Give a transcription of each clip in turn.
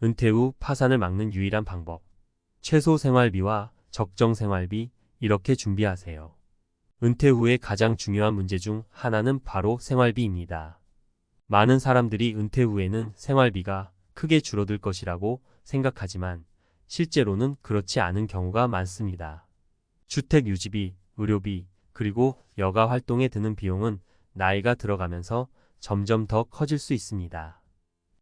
은퇴 후 파산을 막는 유일한 방법. 최소 생활비와 적정 생활비, 이렇게 준비하세요. 은퇴 후에 가장 중요한 문제 중 하나는 바로 생활비입니다. 많은 사람들이 은퇴 후에는 생활비가 크게 줄어들 것이라고 생각하지만 실제로는 그렇지 않은 경우가 많습니다. 주택 유지비, 의료비, 그리고 여가 활동에 드는 비용은 나이가 들어가면서 점점 더 커질 수 있습니다.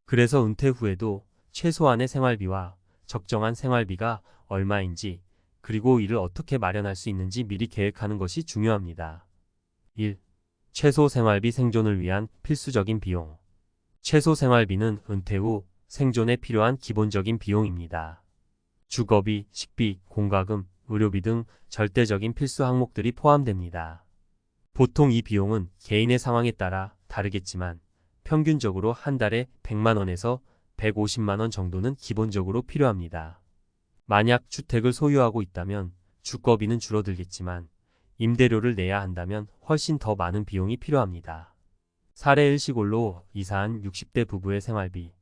그래서 은퇴 후에도 최소한의 생활비와 적정한 생활비가 얼마인지, 그리고 이를 어떻게 마련할 수 있는지 미리 계획하는 것이 중요합니다. 1. 최소 생활비 생존을 위한 필수적인 비용. 최소 생활비는 은퇴 후 생존에 필요한 기본적인 비용입니다. 주거비, 식비, 공과금, 의료비 등 절대적인 필수 항목들이 포함됩니다. 보통 이 비용은 개인의 상황에 따라 다르겠지만 평균적으로 한 달에 100만 원에서 150만 원 정도는 기본적으로 필요합니다. 만약 주택을 소유하고 있다면 주거비는 줄어들겠지만 임대료를 내야 한다면 훨씬 더 많은 비용이 필요합니다. 사례 1. 시골로 이사한 60대 부부의 생활비.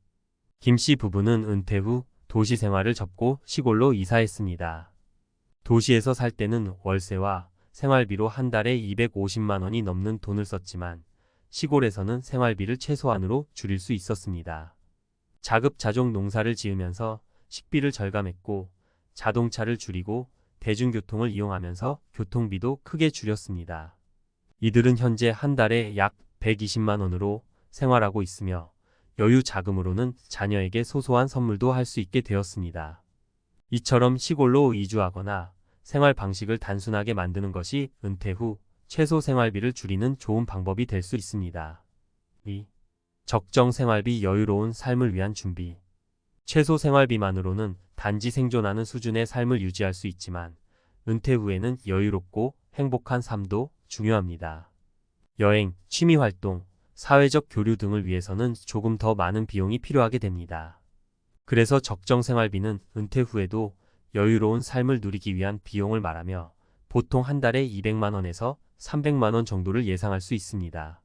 김씨 부부는 은퇴 후 도시 생활을 접고 시골로 이사했습니다. 도시에서 살 때는 월세와 생활비로 한 달에 250만 원이 넘는 돈을 썼지만 시골에서는 생활비를 최소한으로 줄일 수 있었습니다. 자급자족 농사를 지으면서 식비를 절감했고 자동차를 줄이고 대중교통을 이용하면서 교통비도 크게 줄였습니다. 이들은 현재 한 달에 약 120만 원으로 생활하고 있으며 여유 자금으로는 자녀에게 소소한 선물도 할 수 있게 되었습니다. 이처럼 시골로 이주하거나 생활 방식을 단순하게 만드는 것이 은퇴 후 최소 생활비를 줄이는 좋은 방법이 될 수 있습니다. 2. 적정 생활비, 여유로운 삶을 위한 준비. 최소 생활비만으로는 단지 생존하는 수준의 삶을 유지할 수 있지만 은퇴 후에는 여유롭고 행복한 삶도 중요합니다. 여행, 취미활동, 사회적 교류 등을 위해서는 조금 더 많은 비용이 필요하게 됩니다. 그래서 적정 생활비는 은퇴 후에도 여유로운 삶을 누리기 위한 비용을 말하며 보통 한 달에 200만 원에서 300만 원 정도를 예상할 수 있습니다.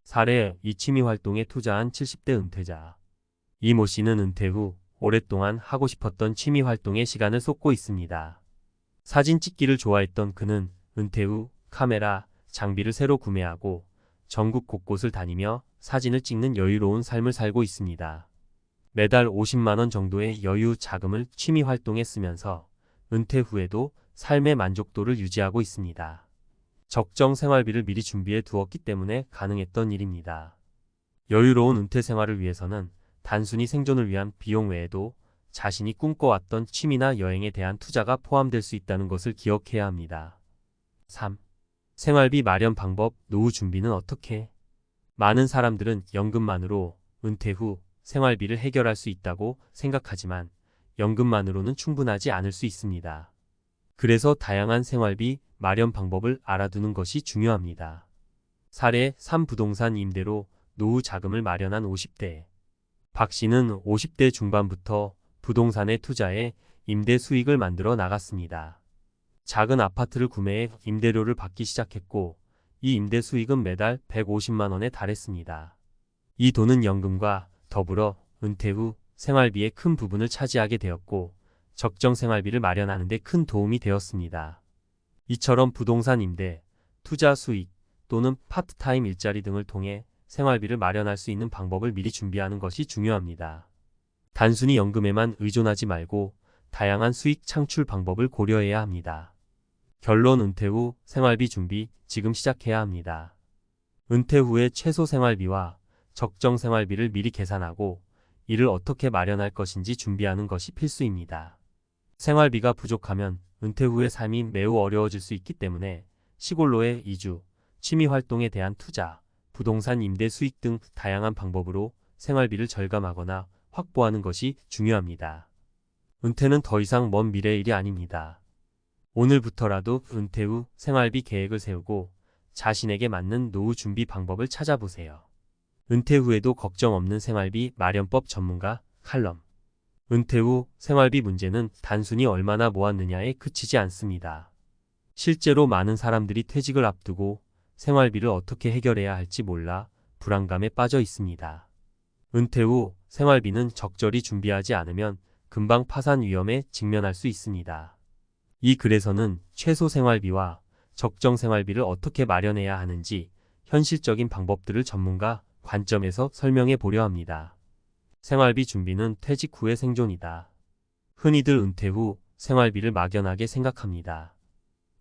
사례 2. 취미활동에 투자한 70대 은퇴자. 이모 씨는 은퇴 후 오랫동안 하고 싶었던 취미활동에 시간을 쏟고 있습니다. 사진 찍기를 좋아했던 그는 은퇴 후 카메라, 장비를 새로 구매하고 전국 곳곳을 다니며 사진을 찍는 여유로운 삶을 살고 있습니다. 매달 50만 원 정도의 여유 자금을 취미 활동에 쓰면서 은퇴 후에도 삶의 만족도를 유지하고 있습니다. 적정 생활비를 미리 준비해 두었기 때문에 가능했던 일입니다. 여유로운 은퇴 생활을 위해서는 단순히 생존을 위한 비용 외에도 자신이 꿈꿔왔던 취미나 여행에 대한 투자가 포함될 수 있다는 것을 기억해야 합니다. 3. 생활비 마련 방법, 노후 준비는 어떻게? 많은 사람들은 연금만으로 은퇴 후 생활비를 해결할 수 있다고 생각하지만 연금만으로는 충분하지 않을 수 있습니다. 그래서 다양한 생활비 마련 방법을 알아두는 것이 중요합니다. 사례 3. 부동산 임대로 노후 자금을 마련한 50대. 박 씨는 50대 중반부터 부동산에 투자해 임대 수익을 만들어 나갔습니다. 작은 아파트를 구매해 임대료를 받기 시작했고 이 임대 수익은 매달 150만 원에 달했습니다. 이 돈은 연금과 더불어 은퇴 후 생활비의 큰 부분을 차지하게 되었고 적정 생활비를 마련하는 데 큰 도움이 되었습니다. 이처럼 부동산 임대, 투자 수익 또는 파트타임 일자리 등을 통해 생활비를 마련할 수 있는 방법을 미리 준비하는 것이 중요합니다. 단순히 연금에만 의존하지 말고 다양한 수익 창출 방법을 고려해야 합니다. 결론, 은퇴 후 생활비 준비 지금 시작해야 합니다. 은퇴 후에 최소 생활비와 적정 생활비를 미리 계산하고 이를 어떻게 마련할 것인지 준비하는 것이 필수입니다. 생활비가 부족하면 은퇴 후의 삶이 매우 어려워질 수 있기 때문에 시골로의 이주, 취미 활동에 대한 투자, 부동산 임대 수익 등 다양한 방법으로 생활비를 절감하거나 확보하는 것이 중요합니다. 은퇴는 더 이상 먼 미래의 일이 아닙니다. 오늘부터라도 은퇴 후 생활비 계획을 세우고 자신에게 맞는 노후 준비 방법을 찾아보세요. 은퇴 후에도 걱정 없는 생활비 마련법 전문가 칼럼. 은퇴 후 생활비 문제는 단순히 얼마나 모았느냐에 그치지 않습니다. 실제로 많은 사람들이 퇴직을 앞두고 생활비를 어떻게 해결해야 할지 몰라 불안감에 빠져 있습니다. 은퇴 후 생활비는 적절히 준비하지 않으면 금방 파산 위험에 직면할 수 있습니다. 이 글에서는 최소 생활비와 적정 생활비를 어떻게 마련해야 하는지 현실적인 방법들을 전문가 관점에서 설명해 보려 합니다. 생활비 준비는 퇴직 후의 생존이다. 흔히들 은퇴 후 생활비를 막연하게 생각합니다.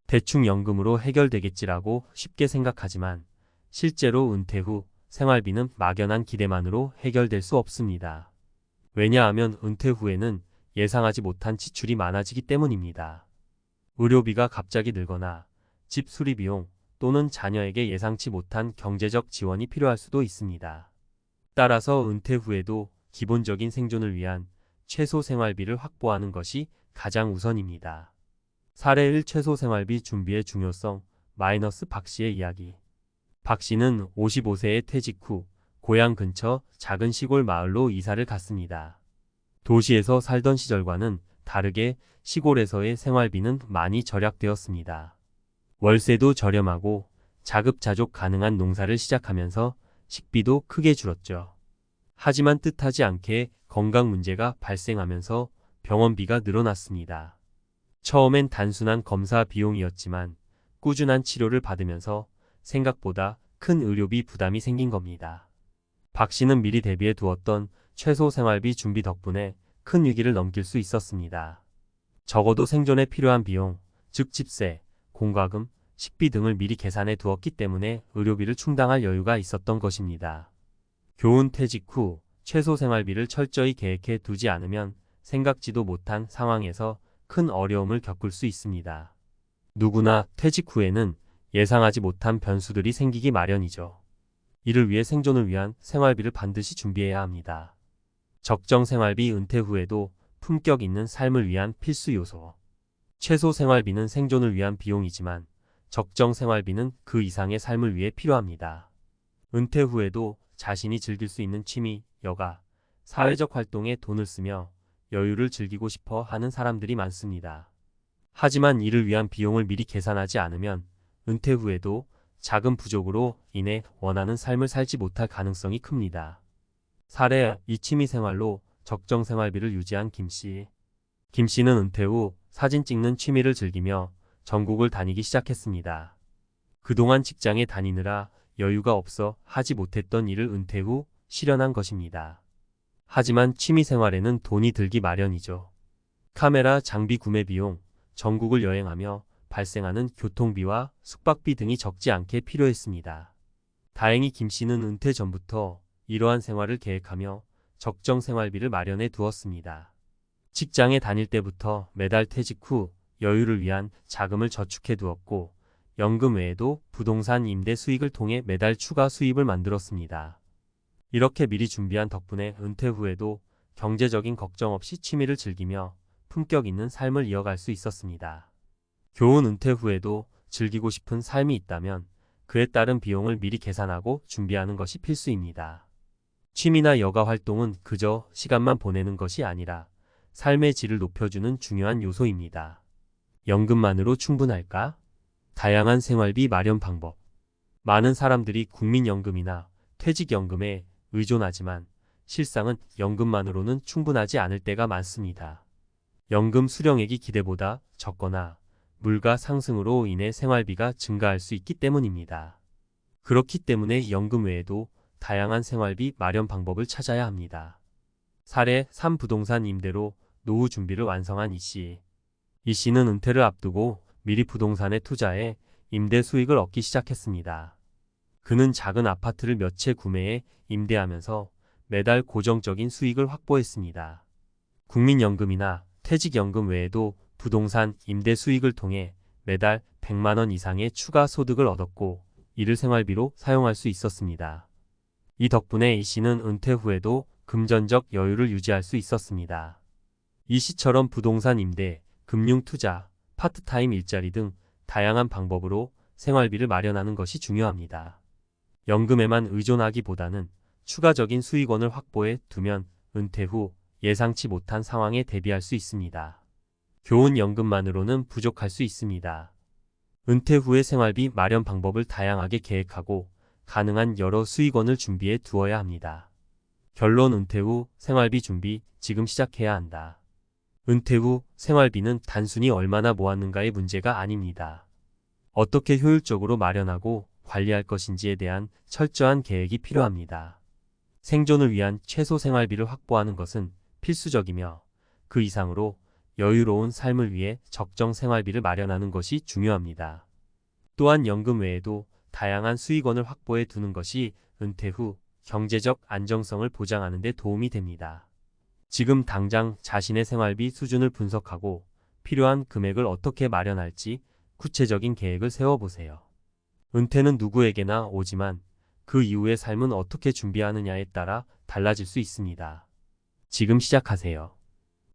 대충 연금으로 해결되겠지라고 쉽게 생각하지만 실제로 은퇴 후 생활비는 막연한 기대만으로 해결될 수 없습니다. 왜냐하면 은퇴 후에는 예상하지 못한 지출이 많아지기 때문입니다. 의료비가 갑자기 늘거나 집 수리 비용 또는 자녀에게 예상치 못한 경제적 지원이 필요할 수도 있습니다. 따라서 은퇴 후에도 기본적인 생존을 위한 최소 생활비를 확보하는 것이 가장 우선입니다. 사례 1 최소 생활비 준비의 중요성 박 씨의 이야기. 박 씨는 55세에 퇴직 후 고향 근처 작은 시골 마을로 이사를 갔습니다. 도시에서 살던 시절과는 다르게 시골에서의 생활비는 많이 절약되었습니다. 월세도 저렴하고 자급자족 가능한 농사를 시작하면서 식비도 크게 줄었죠. 하지만 뜻하지 않게 건강 문제가 발생하면서 병원비가 늘어났습니다. 처음엔 단순한 검사 비용이었지만 꾸준한 치료를 받으면서 생각보다 큰 의료비 부담이 생긴 겁니다. 박 씨는 미리 대비해 두었던 최소 생활비 준비 덕분에 큰 위기를 넘길 수 있었습니다. 적어도 생존에 필요한 비용, 즉 집세, 공과금, 식비 등을 미리 계산해 두었기 때문에 의료비를 충당할 여유가 있었던 것입니다. 교훈 퇴직 후 최소 생활비를 철저히 계획해 두지 않으면 생각지도 못한 상황에서 큰 어려움을 겪을 수 있습니다. 누구나 퇴직 후에는 예상하지 못한 변수들이 생기기 마련이죠. 이를 위해 생존을 위한 생활비를 반드시 준비해야 합니다. 적정 생활비 은퇴 후에도 품격 있는 삶을 위한 필수 요소. 최소 생활비는 생존을 위한 비용이지만 적정 생활비는 그 이상의 삶을 위해 필요합니다. 은퇴 후에도 자신이 즐길 수 있는 취미, 여가, 사회적 활동에 돈을 쓰며 여유를 즐기고 싶어 하는 사람들이 많습니다. 하지만 이를 위한 비용을 미리 계산하지 않으면 은퇴 후에도 자금 부족으로 인해 원하는 삶을 살지 못할 가능성이 큽니다. 사례 이 취미 생활로 적정 생활비를 유지한 김 씨. 김 씨는 은퇴 후 사진 찍는 취미를 즐기며 전국을 다니기 시작했습니다. 그동안 직장에 다니느라 여유가 없어 하지 못했던 일을 은퇴 후 실현한 것입니다. 하지만 취미 생활에는 돈이 들기 마련이죠. 카메라 장비 구매 비용, 전국을 여행하며 발생하는 교통비와 숙박비 등이 적지 않게 필요했습니다. 다행히 김 씨는 은퇴 전부터 이러한 생활을 계획하며 적정 생활비를 마련해 두었습니다. 직장에 다닐 때부터 매달 퇴직 후 여유를 위한 자금을 저축해 두었고 연금 외에도 부동산 임대 수익을 통해 매달 추가 수입을 만들었습니다. 이렇게 미리 준비한 덕분에 은퇴 후에도 경제적인 걱정 없이 취미를 즐기며 품격 있는 삶을 이어갈 수 있었습니다. 교훈 은퇴 후에도 즐기고 싶은 삶이 있다면 그에 따른 비용을 미리 계산하고 준비하는 것이 필수입니다. 취미나 여가 활동은 그저 시간만 보내는 것이 아니라 삶의 질을 높여주는 중요한 요소입니다. 연금만으로 충분할까? 다양한 생활비 마련 방법. 많은 사람들이 국민연금이나 퇴직연금에 의존하지만 실상은 연금만으로는 충분하지 않을 때가 많습니다. 연금 수령액이 기대보다 적거나 물가 상승으로 인해 생활비가 증가할 수 있기 때문입니다. 그렇기 때문에 연금 외에도 다양한 생활비 마련 방법을 찾아야 합니다. 사례 3 부동산 임대로 노후 준비를 완성한 이 씨. 이 씨는 은퇴를 앞두고 미리 부동산에 투자해 임대 수익을 얻기 시작했습니다. 그는 작은 아파트를 몇 채 구매해 임대하면서 매달 고정적인 수익을 확보했습니다. 국민연금이나 퇴직연금 외에도 부동산 임대 수익을 통해 매달 100만 원 이상의 추가 소득을 얻었고 이를 생활비로 사용할 수 있었습니다. 이 덕분에 이 씨는 은퇴 후에도 금전적 여유를 유지할 수 있었습니다. 이 씨처럼 부동산 임대, 금융투자, 파트타임 일자리 등 다양한 방법으로 생활비를 마련하는 것이 중요합니다. 연금에만 의존하기보다는 추가적인 수익원을 확보해 두면 은퇴 후 예상치 못한 상황에 대비할 수 있습니다. 교훈 연금만으로는 부족할 수 있습니다. 은퇴 후의 생활비 마련 방법을 다양하게 계획하고 가능한 여러 수익원을 준비해 두어야 합니다. 결론 은퇴 후 생활비 준비 지금 시작해야 한다. 은퇴 후 생활비는 단순히 얼마나 모았는가의 문제가 아닙니다. 어떻게 효율적으로 마련하고 관리할 것인지에 대한 철저한 계획이 필요합니다. 생존을 위한 최소 생활비를 확보하는 것은 필수적이며 그 이상으로 여유로운 삶을 위해 적정 생활비를 마련하는 것이 중요합니다. 또한 연금 외에도 다양한 수익원을 확보해 두는 것이 은퇴 후 경제적 안정성을 보장하는 데 도움이 됩니다. 지금 당장 자신의 생활비 수준을 분석하고 필요한 금액을 어떻게 마련할지 구체적인 계획을 세워보세요. 은퇴는 누구에게나 오지만 그 이후의 삶은 어떻게 준비하느냐에 따라 달라질 수 있습니다. 지금 시작하세요.